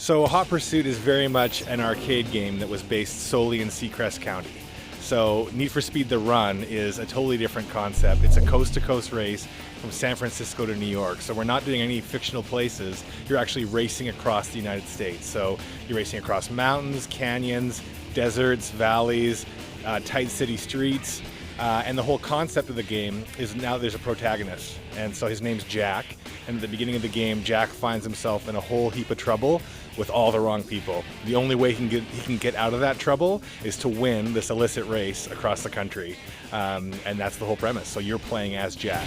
So Hot Pursuit is very much an arcade game that was based solely in Seacrest County. So Need for Speed The Run is a totally different concept. It's a coast-to-coast race from San Francisco to New York. So we're not doing any fictional places. You're actually racing across the United States. So you're racing across mountains, canyons, deserts, valleys, tight city streets. And the whole concept of the game is now there's a protagonist. And so his name's Jack. And at the beginning of the game, Jack finds himself in a whole heap of trouble with all the wrong people. The only way he can get out of that trouble is to win this illicit race across the country. And that's the whole premise. So you're playing as Jack.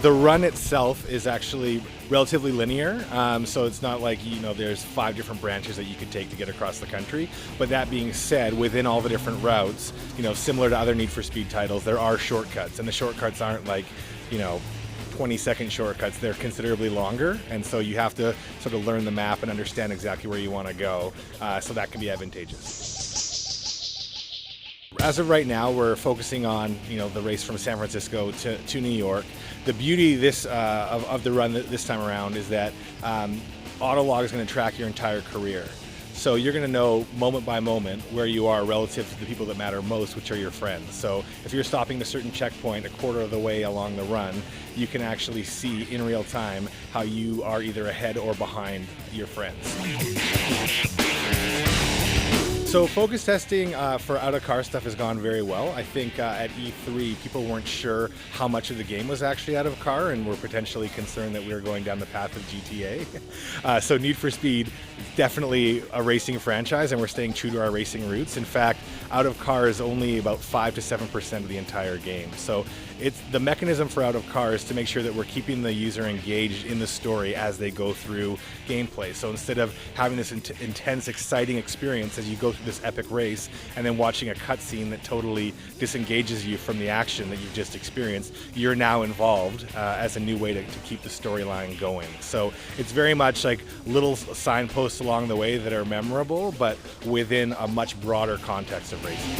The run itself is actually relatively linear, so it's not like, there's 5 different branches that you could take to get across the country. But that being said, within all the different routes, similar to other Need for Speed titles, there are shortcuts, and the shortcuts aren't like, 20-second shortcuts. They're considerably longer, and so you have to sort of learn the map and understand exactly where you want to go, so that can be advantageous. As of right now, we're focusing on the race from San Francisco to New York. The beauty of the run this time around is that Autolog is going to track your entire career. So you're going to know moment by moment where you are relative to the people that matter most, which are your friends. So if you're stopping at a certain checkpoint a quarter of the way along the run, you can actually see in real time how you are either ahead or behind your friends. So focus testing for out-of-car stuff has gone very well. I think at E3, people weren't sure how much of the game was actually out of car and were potentially concerned that we were going down the path of GTA. So Need for Speed is definitely a racing franchise, and we're staying true to our racing roots. In fact, out of car is only about 5 to 7% of the entire game. So it's the mechanism for out of car is to make sure that we're keeping the user engaged in the story as they go through gameplay. So instead of having this intense, exciting experience as you go through this epic race and then watching a cutscene that totally disengages you from the action that you've just experienced, you're now involved as a new way to keep the storyline going. So it's very much like little signposts along the way that are memorable, but within a much broader context of racing.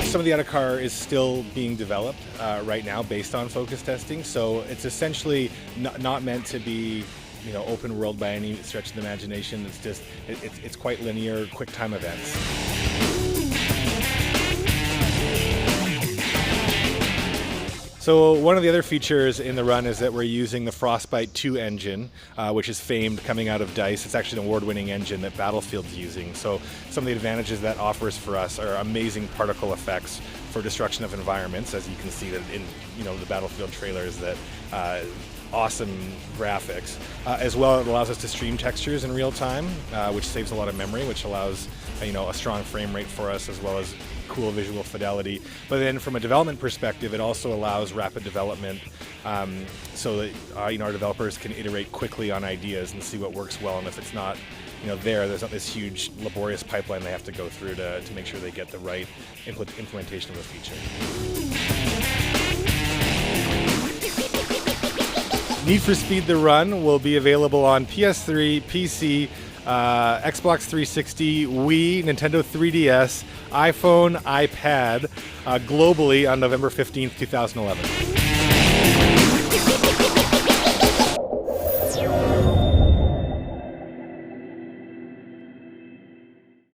Some of the out-of-car is still being developed right now based on focus testing, so it's essentially not meant to be open world by any stretch of the imagination. It's just it's quite linear, quick time events. So one of the other features in the run is that we're using the Frostbite 2 engine, which is famed coming out of DICE. It's actually an award-winning engine that Battlefield's using. So some of the advantages that offers for us are amazing particle effects for destruction of environments, as you can see that in the Battlefield trailers, that awesome graphics. As well, it allows us to stream textures in real time, which saves a lot of memory, which allows a strong frame rate for us, as well as cool visual fidelity. But then from a development perspective, it also allows rapid development, so that our developers can iterate quickly on ideas and see what works well, and if it's not there's not this huge laborious pipeline they have to go through to make sure they get the right implementation of a feature. Need for Speed The Run will be available on PS3, PC, Xbox 360, Wii, Nintendo 3DS, iPhone, iPad, globally on November 15th, 2011.